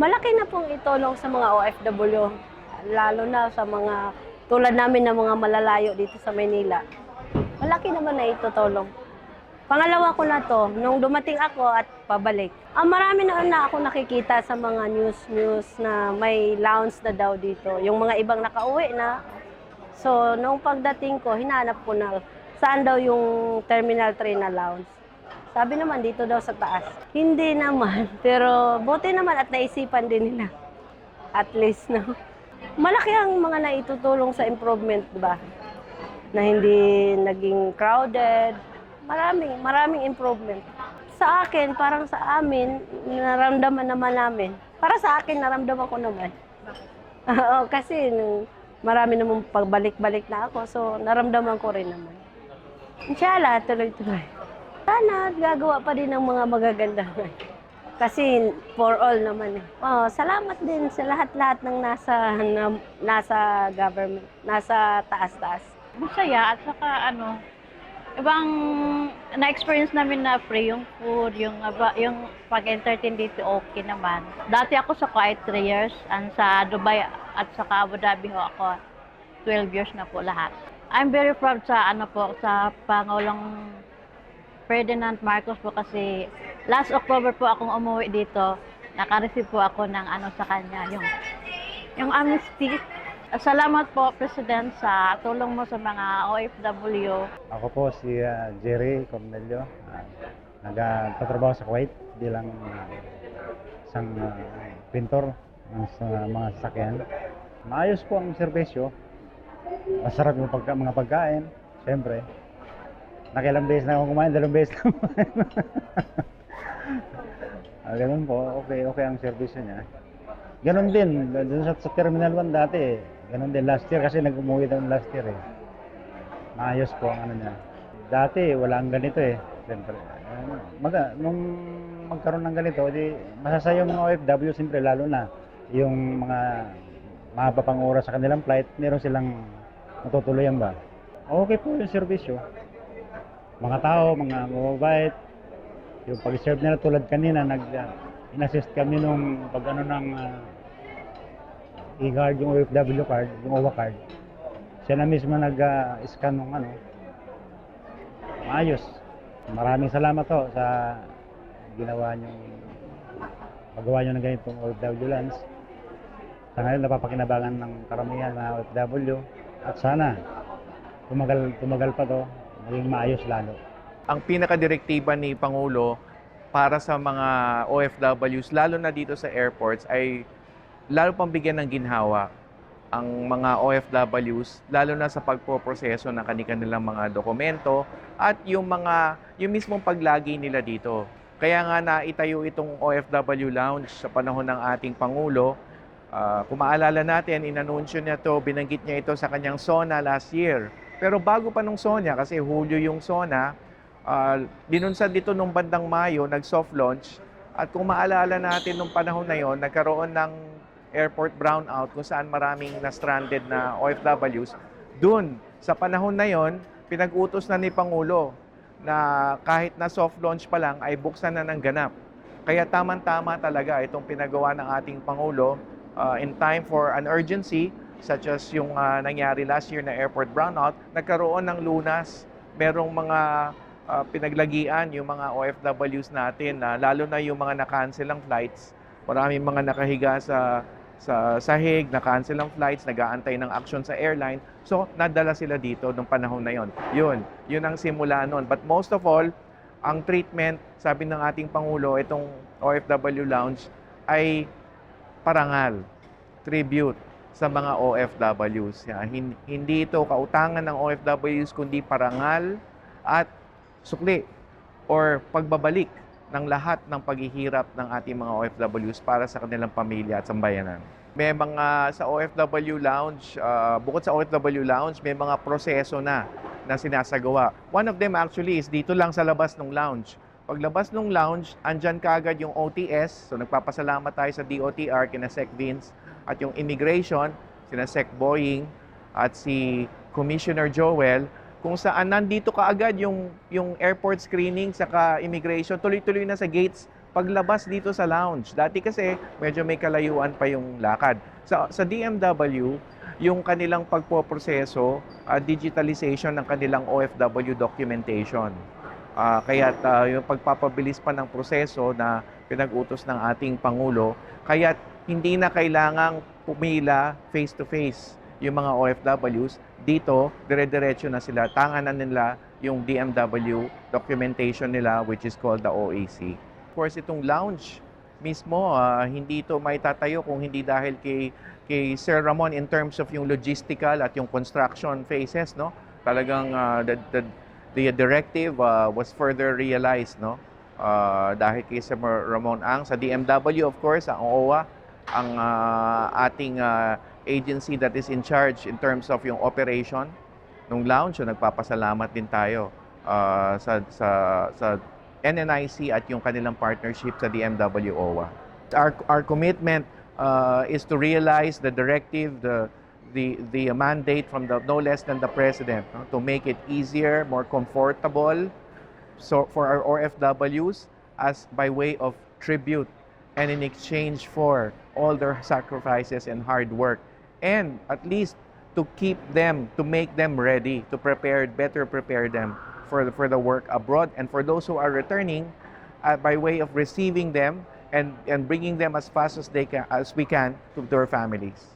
Malaki na pong itulong sa mga OFW, lalo na sa mga tulad namin ng mga malalayo dito sa Maynila. Malaki naman na itutulong. Pangalawa ko na to, nung dumating ako at pabalik. Marami na ako nakikita sa mga news na may lounge na daw dito. Yung mga ibang nakauwi na. So, nung pagdating ko, hinanap ko na saan daw yung Terminal 3 na lounge. Sabi naman dito daw sa taas. Hindi naman, pero buti naman at naisipan din nila. At least, no? Malaki ang mga naitutulong sa improvement, diba? Na hindi naging crowded. Maraming improvement. Sa akin, parang sa amin, naramdaman naman namin. Para sa akin, naramdaman ko naman. Oo, kasi marami namang pagbalik-balik na ako, so naramdaman ko rin naman. Inshallah, tuloy-tuloy. Sana gagawa pa din ng mga magaganda. Kasi for all naman eh. Salamat din sa lahat-lahat ng nasa government, nasa taas-taas. Masaya at saka ibang na-experience namin na free yung food, yung pag-entertain dito okay naman. Dati ako sa Kuwait 3 years, and sa Dubai at saka Abu Dhabi ho ako 12 years na po lahat. I'm very proud sa sa Pangulong Ferdinand Marcos po kasi last October po akong umuwi dito, naka-receive po ako ng sa kanya, yung amnesty. Salamat po, President, sa tulong mo sa mga OFW. Ako po si Jerry Cornelio, nagtatrabaho sa Kuwait bilang isang pintor ng mga sasakyan. Maayos po ang serbisyo, masarap yung mga pagkain, siyempre. Nakilang beses na ako kumain, 2 beses na kumain. Ganun po, okay ang serbisyo niya. Ganun din, dun sa Terminal 1 dati, ganun din last year kasi nag-umuwi daw last year eh. Maayos po ang niya. Dati walang ganito eh, siyempre. Nung magkaroon ng ganito, masasaya yung mga OFW, siyempre lalo na yung mga mahaba pang oras sa kanilang flight, meron silang matutuluyan ba. Okay po yung serbisyo. Mga tao, mga mababait, yung pag-serve nila tulad kanina, in-assist kami nung ng e-card, yung OFW card, yung OWA card. Siya na mismo nag-scan ng maayos. Maraming salamat to sa paggawa nyo ng ganitong OFW lounge. Sa ngayon, napapakinabangan ng karamihan na OFW. At sana, tumagal pa to, maging maayos lalo. Ang pinakadirektiba ni Pangulo para sa mga OFWs, lalo na dito sa airports, ay lalo pang bigyan ng ginhawa ang mga OFWs, lalo na sa pagpoproseso ng kanilang mga dokumento at yung mismong paglagi nila dito. Kaya nga naitayo itong OFW Lounge sa panahon ng ating Pangulo. Kung maalala natin, inanunsyo niya to, binanggit niya ito sa kanyang SONA last year. Pero bago pa nung SONA, kasi Hulyo yung SONA, dinunsad dito nung bandang Mayo, nag-soft launch. At kung maalala natin nung panahon na yon, nagkaroon ng airport brownout kung saan maraming na-stranded na OFWs. Doon, sa panahon na yon, pinag-utos na ni Pangulo na kahit na soft launch pa lang ay buksan na ng ganap. Kaya tamang-tama talaga itong pinagawa ng ating Pangulo in time for an urgency such as yung nangyari last year na airport brownout, nagkaroon ng lunas. Merong mga pinaglagian yung mga OFWs natin, lalo na yung mga na-cancel ang flights. Maraming mga nakahiga sa sahig, na-cancel ang flights, nag-aantay ng action sa airline. So, nadala sila dito nung panahon na yon. Yun ang simula nun. But most of all, ang treatment, sabi ng ating Pangulo, itong OFW Lounge, ay parangal, tribute sa mga OFWs. Hindi ito kautangan ng OFWs, kundi parangal at sukli or pagbabalik ng lahat ng paghihirap ng ating mga OFWs para sa kanilang pamilya at sambayanan. May mga sa OFW Lounge, bukod sa OFW Lounge, may mga proseso na sinasagawa. One of them actually is dito lang sa labas ng lounge. Paglabas ng lounge, andyan kaagad yung OTS. So nagpapasalamat tayo sa DOTR, kina Sec Vince, at yung immigration, sina Sec Boying at si Commissioner Joel, kung saan nandito kaagad yung airport screening saka immigration, tuloy-tuloy na sa gates paglabas dito sa lounge. Dati kasi medyo may kalayuan pa yung lakad. Sa DMW, yung kanilang pagpoproseso, digitalization ng kanilang OFW documentation. Kaya yung pagpapabilis pa ng proseso na pinag-utos ng ating Pangulo, kaya hindi na kailangang pumila face-to-face yung mga OFWs. Dito, dire-diretso na sila. Tangan na nila yung DMW documentation nila, which is called the OAC. Of course, itong lounge mismo, hindi ito may tatayo kung hindi dahil kay Sir Ramon in terms of yung logistical at yung construction phases, no? Talagang the directive was further realized, no? Dahil kay Sir Ramon Ang sa DMW, of course, ang OWA, ang ating agency that is in charge in terms of yung operation ng lounge. So, nagpapasalamat din tayo sa NNIC at yung kanilang partnership sa DMW OWA. Our commitment is to realize the directive, the mandate from no less than the President, no, to make it easier, more comfortable so for our OFWs as by way of tribute and in exchange for all their sacrifices and hard work, and at least to keep them, to make them ready, to better prepare them for the work abroad, and for those who are returning, by way of receiving them and bringing them as fast as we can to their families.